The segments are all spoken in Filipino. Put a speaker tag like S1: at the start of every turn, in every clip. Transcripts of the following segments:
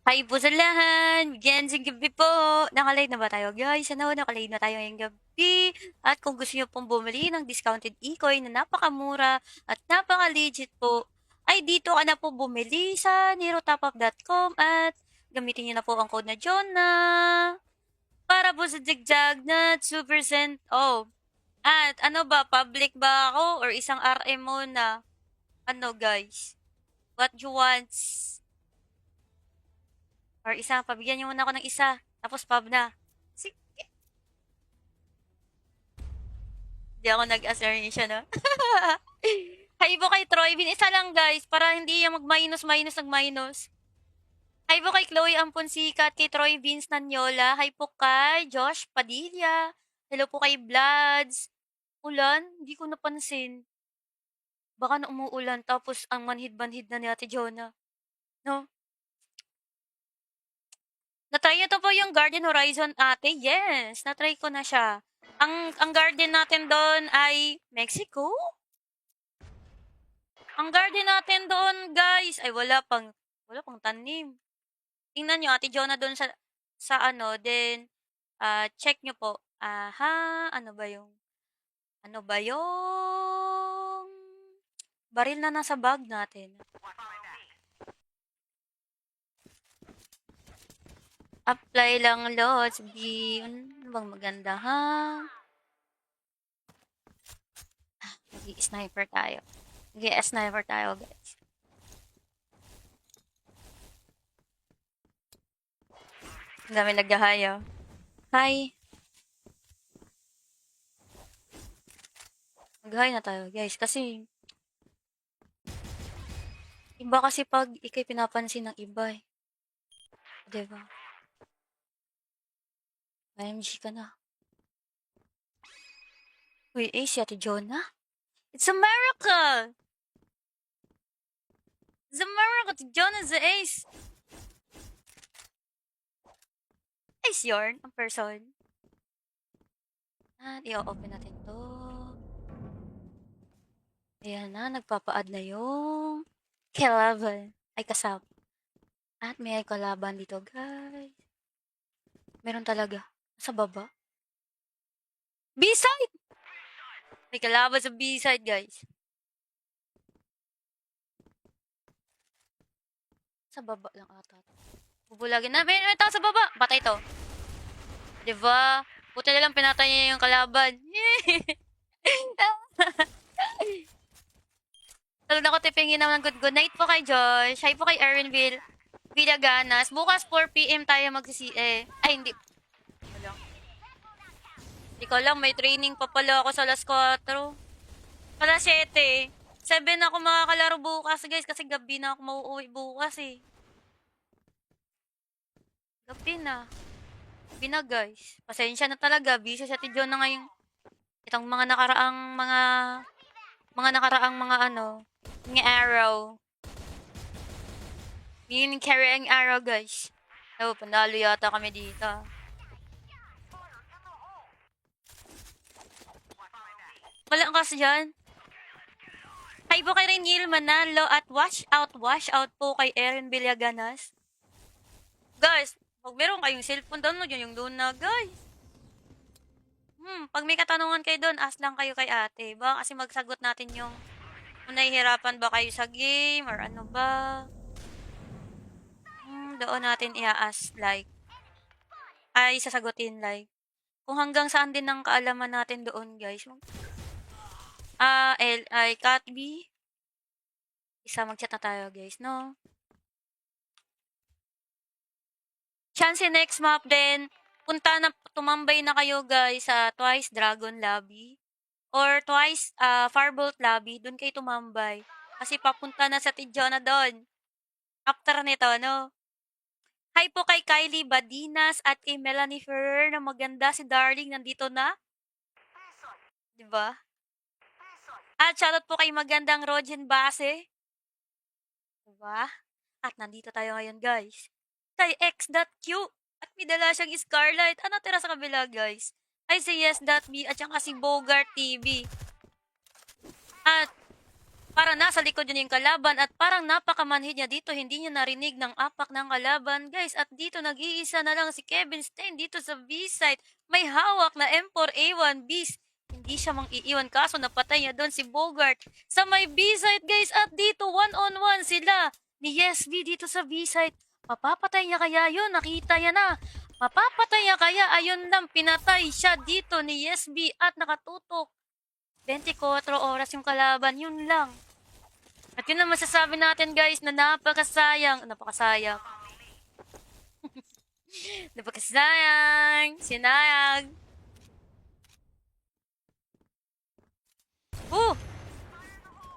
S1: Hi po sa lahat! Magandang gabi po! Naka-live na ba tayo guys? Ano, naka-live na tayo ngayong gabi. At kung gusto nyo pong bumili ng discounted e-coin na napakamura at napaka-legit po, ay dito ka na po bumili sa nerotopup.com at gamitin nyo na po ang code na Jonah para po sa Jigjag na 2% off. At ano ba, public ba ako or isang RM muna? Ano guys? What you want? Or isa, pabigyan niyo muna ako ng isa. Tapos pub na. Sige. Hindi ako nag-affirmation, no? Hi po kay Troy Vin. Isa lang, guys. Para hindi yung mag-minus, nag-minus. Hi po kay Chloe Amponsica at kay Troy Vince Nanyola. Hi po kay Josh Padilla. Hello po kay Bloods. Ulan? Hindi ko napansin. Baka na umuulan tapos ang manhid-manhid na ni Ate Jonah. No? Na-try niyo to po yung Garden Horizon, ate? Yes, na-try ko na siya. Ang garden natin doon ay Mexico? Ang garden natin doon, guys, ay wala pang tanim. Tingnan niyo, Ate Jonah doon sa ano, then check niyo po. Aha, ano ba yung baril na nasa bag natin? Apply lang, Lods. Ano bang maganda, ha? Nag-i-sniper tayo. Nag-i-sniper tayo, guys. Ang dami naghahayaw. Hi. Mag-hi na tayo, guys. Kasi, iba kasi pag ikay pinapansin ng iba eh. Diba? IMG ka na. Uy, si Ate Jonah? It's a miracle! It's a miracle! Ate Jonah's the ace! Ace yarn, ang person. At i-open natin to. Ayan na, nagpapa-add na yung kalaban. Ay, kasama. At may kalaban dito, guys. Meron talaga. Sa baba. B-side! May kalaban sa B-side, guys. Sa baba lang ata. Bubulagin na. May tao sa baba. Patay to. Diba? Buti na lang pinatay niya yung kalaban. Talon ako tipingin naman ng good night po kay Josh. Hi po kay Erinville Villaganas. Bukas 4 p.m. tayo magsisi. Ay, hindi. Wala. Hindi ko lang, may training pa pala ako sa alas 4. Alas 7. 7 ako makakalaro bukas, guys, kasi gabi na ako mauuwi bukas eh. Gabi na. Gabi na, guys. Pasensya na talaga. Busy sa Tidyon na ngayon. Itong mga nakaraang mga mga araw. Yun carry ang araw, guys. Oh, panalo yata kami dito. Wala kasi dyan. Hi po kay Renil Manalo at watch out po kay Erin Villaganas. Guys, pag meron kayong cellphone, download yun yung Luna, guys. Pag may katanungan kayo doon, ask lang kayo kay ate. Ba, kasi magsagot natin yung kung nahihirapan ba kayo sa game or ano ba. Doon natin i-ask like. Ay, sasagutin like. Kung hanggang saan din ang kaalaman natin doon, guys. Cat B. Mag-chat na tayo, guys, no? Chance next map din. Tumambay na kayo, guys, sa Twice Dragon Lobby. Or Twice Firebolt Lobby. Doon kayo tumambay. Kasi papunta na sa Tidjona doon. After nito, no? Hi po kay Kylie Badinas at kay Melanie Ferrer na maganda si Darling nandito na. 'Di ba? At shoutout po kay magandang Rogen Base. 'Di ba? At nandito tayo ngayon, guys. Kay X.Q. At may dala siyang Scarlight. Ano tira sa kabila, guys? Ay si Yes.B at saka si Bogart TV. At Para nasa likod niya yung kalaban at parang napakamanhid niya dito, hindi niya narinig ng apak ng kalaban, guys. At dito nag-iisa na lang si Kevin Stein dito sa B-site. May hawak na M4A1 Beast. Hindi siya mang-iiwan kaso napatay niya doon si Bogart sa may B-site, guys. At dito one-on-one sila ni Yesby dito sa B-site. Mapapatay niya kaya yun? Nakita niya na. Mapapatay niya kaya? Ayun lang, pinatay siya dito ni Yesby at nakatutok. 24 oras yung kalaban, yun lang. At yun ang masasabi natin, guys, na napakasayang. Napakasayang. Sinayang.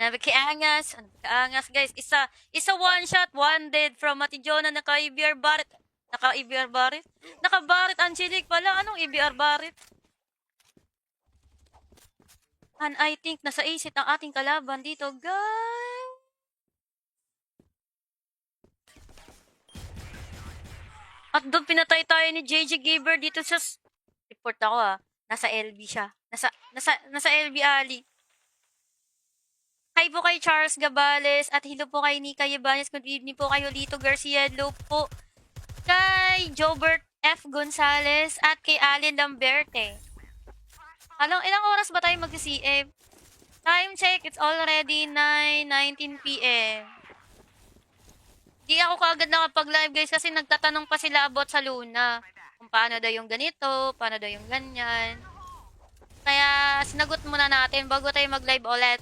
S1: Napakaangas, guys. Isa one shot, one dead from Matijona. Naka-EBR Barret. Naka-Barret Angelic pala. Anong EBR Barret? And I think nasa isit ang ating kalaban dito, guys. At doon pinatay tayo ni JJ Giver dito sa report ako Nasa LB siya. Nasa LB Ali. Hi po kay Charles Gabales at hello po kay Nika Yabanes. Good evening po kay Lito Garcia. Hello po kay Jobert F. Gonzales at kay Allen Lamberte. Ilang oras ba tayo mag-CF? Time check, it's already 9:19 p.m. Di ako kaagad nakapag-live, guys, kasi nagtatanong pa sila about sa Luna. Kung paano daw yung ganito, paano daw yung ganyan. Kaya, sinagot muna natin bago tayo mag-live ulit.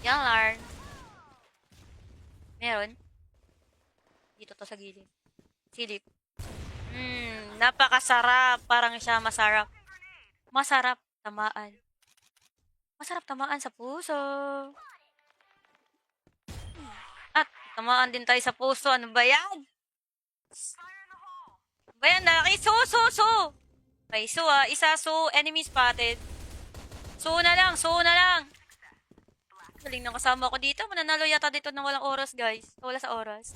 S1: Yan, Larn. Meron. Dito to sa gilid. Silip. Napakasarap. Parang siya masarap. Masarap tamaan. Masarap tamaan sa puso. At tamaan din tayo sa puso. Ano ba yan? Bayan, lalaki. So. Okay, isa, enemy spotted. So na lang. Galing ng kasama ko dito. Mananalo yata dito ng walang oras, guys. Wala sa oras.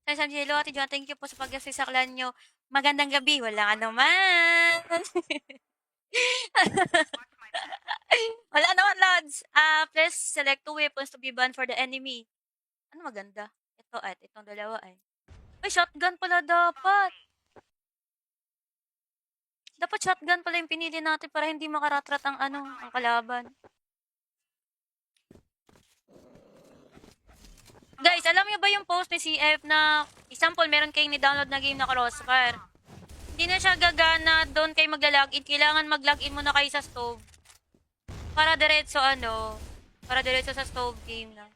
S1: Sam Jello, Ate John, thank you po sa pag-guest sa clan nyo. Magandang gabi. Wala naman. Wala naman, lads. Please select 2 weapons to be banned for the enemy. Ano maganda? Ito at itong dalawa ay. Ay, shotgun pala dapat. Dapat shotgun pala yung pinili natin para hindi makaratrat ang ang kalaban. Guys, alam niyo ba yung post ni CF na example, meron kayong ni-download na game na Crossfire. Hindi na siya gagana doon kayo magla-login. Kailangan mag-login muna kayo sa stove. Para diretso sa stove game na.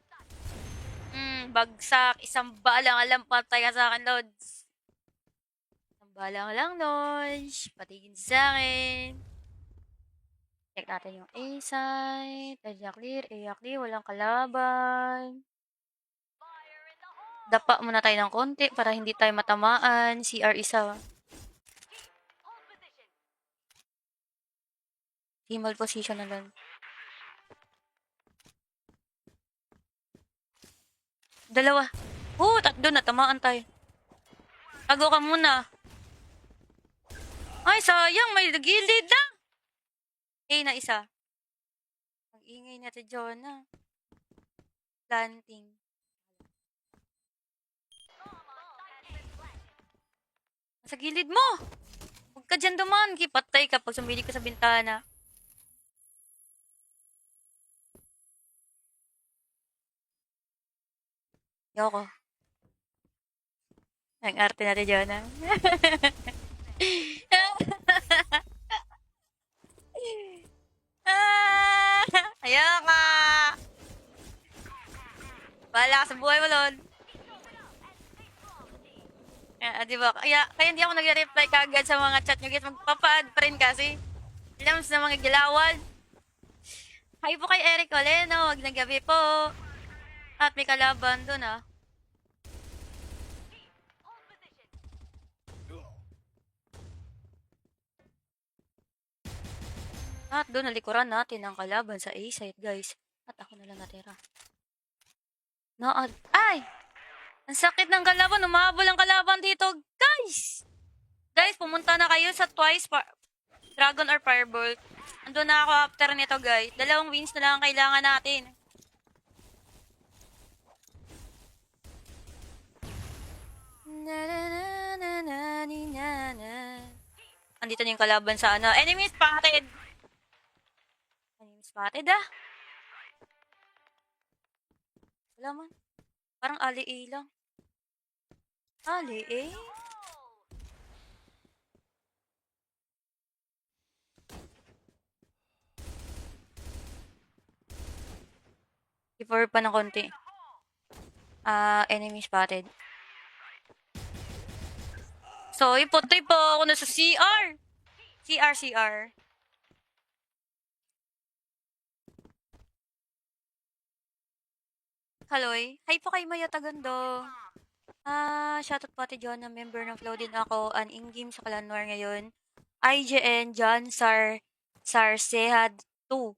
S1: Bagsak. Isang balang alam patay ka sa akin, Lods. Isang balang lang, Lods. Patigin sa akin. Check natin yung A-side. Area clear. Walang kalaban. Dapa muna tayo ng konti para hindi tayo matamaan. CR isa. Team position na lang. Dalawa. Tatlo na. Tamaan tayo. Tago ka muna. Ay, sayang. May gilid na. Na isa. Mag-ingay natin, Jonah. Planting. Sa gilid mo. Huwag ka dyan duman. Patay ka pag sumili ka sa bintana. Yoko. Ang arte natin, Jonah. Ayoko. Bahala ka sa buhay mo, Lon. Diba? Kaya hindi ako nagre-reply kagad sa mga chat nyo, guys. Magpapa-add pa rin kasi. Alam sa mga gilawan. Hi po kay Eric Oleno. Wag ng gabi po. At may kalaban dun, At doon nalikuran natin ang kalaban sa A-site, guys. At ako na lang natira. Ay! Ang sakit ng kalaban. Umabol ang kalaban dito, guys! Guys, pumunta na kayo sa Twice Dragon or Firebolt. Andun na ako after nito, guys. 2 wins na lang ang kailangan natin. Na na na na na ni na na. Andito na yung kalaban sa ano. Enemy spotted! Enemy spotted ah. Wala man. Parang Ali A lang. Ali A? Before pa ng konti. Enemy spotted. So, ipotay po ako na sa CR. CR. Haloy. Hi po kay Maya Tagando. Shoutout po Ate John na member ng Flow din ako. An in-game sa Kalanwar ngayon. IGN John Sarsehad 2.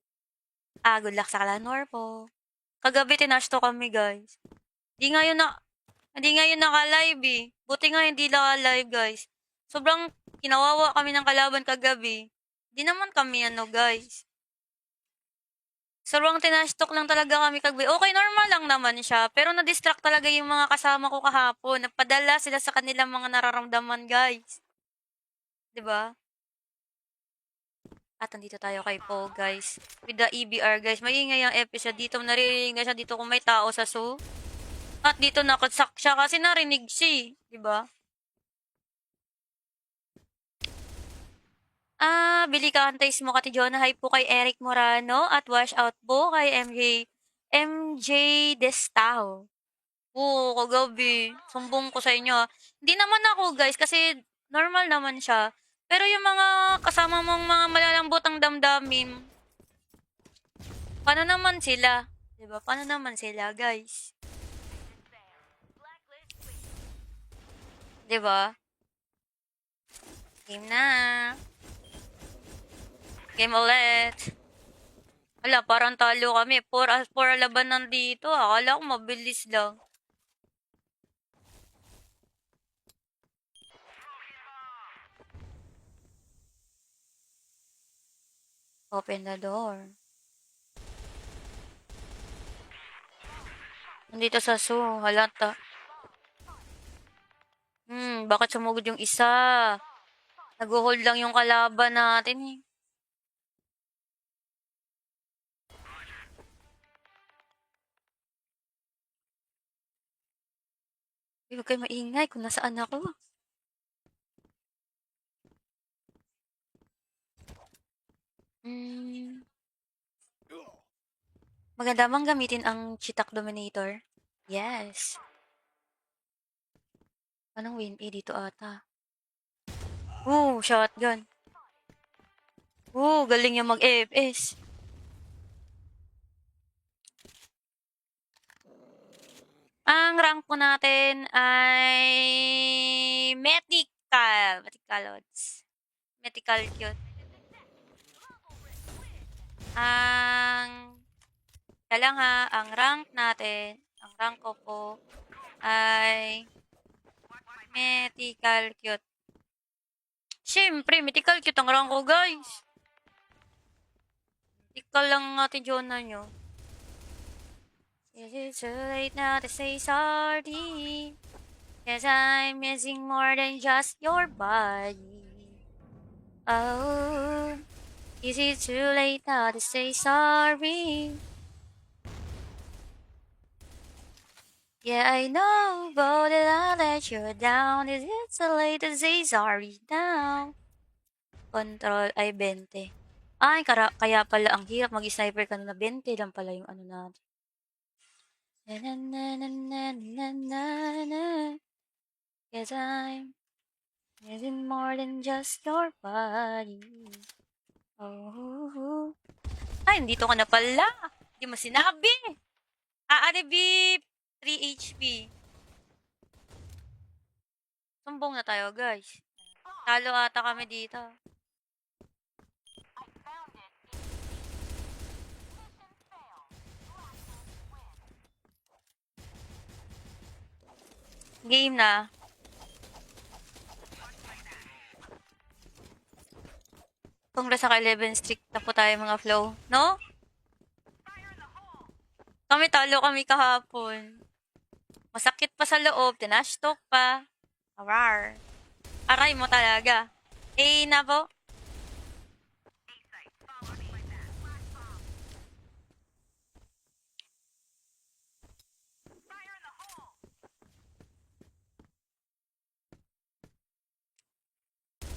S1: Good luck sa Kalanwar po. Kagabi tinasto kami, guys. Hindi ngayon naka-live eh. Buti nga hindi naka-live, guys. Sobrang kinawawa kami ng kalaban kagabi. Di naman kami guys. Sobrang tinastok lang talaga kami kagabi. Okay, normal lang naman siya. Pero na-distract talaga yung mga kasama ko kahapon. Nagpadala sila sa kanilang mga nararamdaman, guys. 'Di ba? At nandito tayo kay Paul, guys. With the EBR, guys. Maingay ang episode. Dito naririnig siya dito kung may tao sa zoo. At dito nakatsak siya kasi narinig siya, 'di ba? Billy Cantays mo Kati Jonah. Hi po kay Eric Morano at wash out po kay MJ Destao. Oo, kagabi. Sumbong ko sa inyo. Hindi naman ako, guys, kasi normal naman siya. Pero yung mga kasama mong mga malalambot ang damdamin, paano naman sila? 'Di ba? Paano naman sila, guys? 'Di ba? Game na. Game ulit. Wala, parang talo kami. 4 labanan dito. Akala ko mabilis lang. Open the door. Nandito sa zoo. Halata. Bakit sumugod yung isa? Nag-hold lang yung kalaban natin eh. Huwag kayo maingay kung nasaan ako. Maganda bang gamitin ang Chitak Dominator? Yes. Anong win A dito ata? Shotgun. Galing yung mag-AFS. Ang rank po natin ay Mythical. Mythical cute. Ang rank natin, ang rank ko po ay Mythical cute. Siyempre, mythical cute ang rank ko, guys. Mythical lang Ate Jonah nyo. Is it too late now to say sorry? 'Cause I'm missing more than just your body. Oh, is it too late now to say sorry? Yeah, I know, but I let you down. Is it too late to say sorry now? Control ay 20. Kaya pala ang hirap mag-sniper ka na 20 lang pala yung ano natin. Na na na na na na na na. 'Cause I'm missing more than just your body. Oh. Ay, nandito ka na pala. Hindi mo sinabi. Bip. 3 HP. Sumbong na tayo, guys. Talo ata kami dito. Game na. Congrats sa 11 streak na po tayo mga flow. No? Kami talo kami kahapon. Masakit pa sa loob, tinashtok pa. Arar. Aray mo talaga. Eh, na po.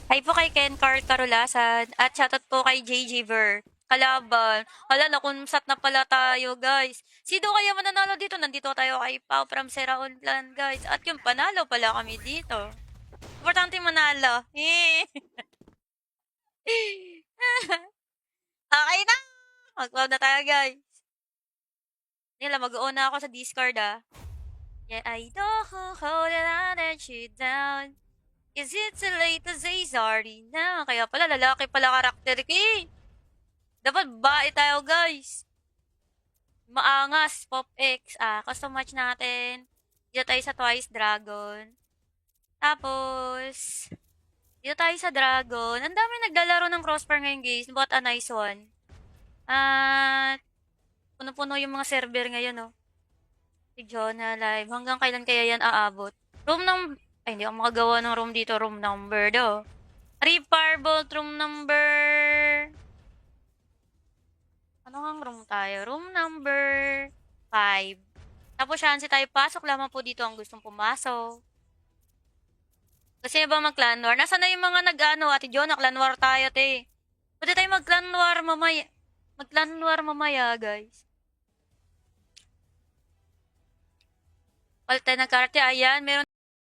S1: Hi po kay Ken Carolasan at shoutout po kay JJ Ver. Kalaban. Hala, nakunsat na pala tayo, guys. Sino kaya mananalo dito? Nandito tayo kay Pau from Seraonlan, guys. At yung panalo pala kami dito. Importante manalo. Okay na! Mag-cloud na tayo, guys. Nila, mag-uuna ako sa Discord, ah. Yeah, I don't hold it on and you down. Is it too late to say sorry na? Kaya pala, lalaki pala karakter ko eh. Dapat bae tayo, guys. Maangas, Pop X. Custom match natin. Dito tayo sa Twice Dragon. Tapos, dito tayo sa Dragon. Ang dami naglalaro ng crossbar ngayon, guys. What a nice one. At, puno-puno yung mga server ngayon, oh. Si Jonah Live. Hanggang kailan kaya yan aabot? Room ng... Ay, hindi ako makagawa ng room dito. Room number do. Firebolt room number... Ano nga room tayo? Room number 5. Tapos chance tayo pasok lamang po dito ang gustong pumasok. Kasi ba mag-clan war? Nasaan na yung mga nag-ano? Ate Jonah, clan war tayo, te. Pwede tayo mag-clan war mamaya. Mag-clan war mamaya, guys. Palit tayo ng karte. Ayan, meron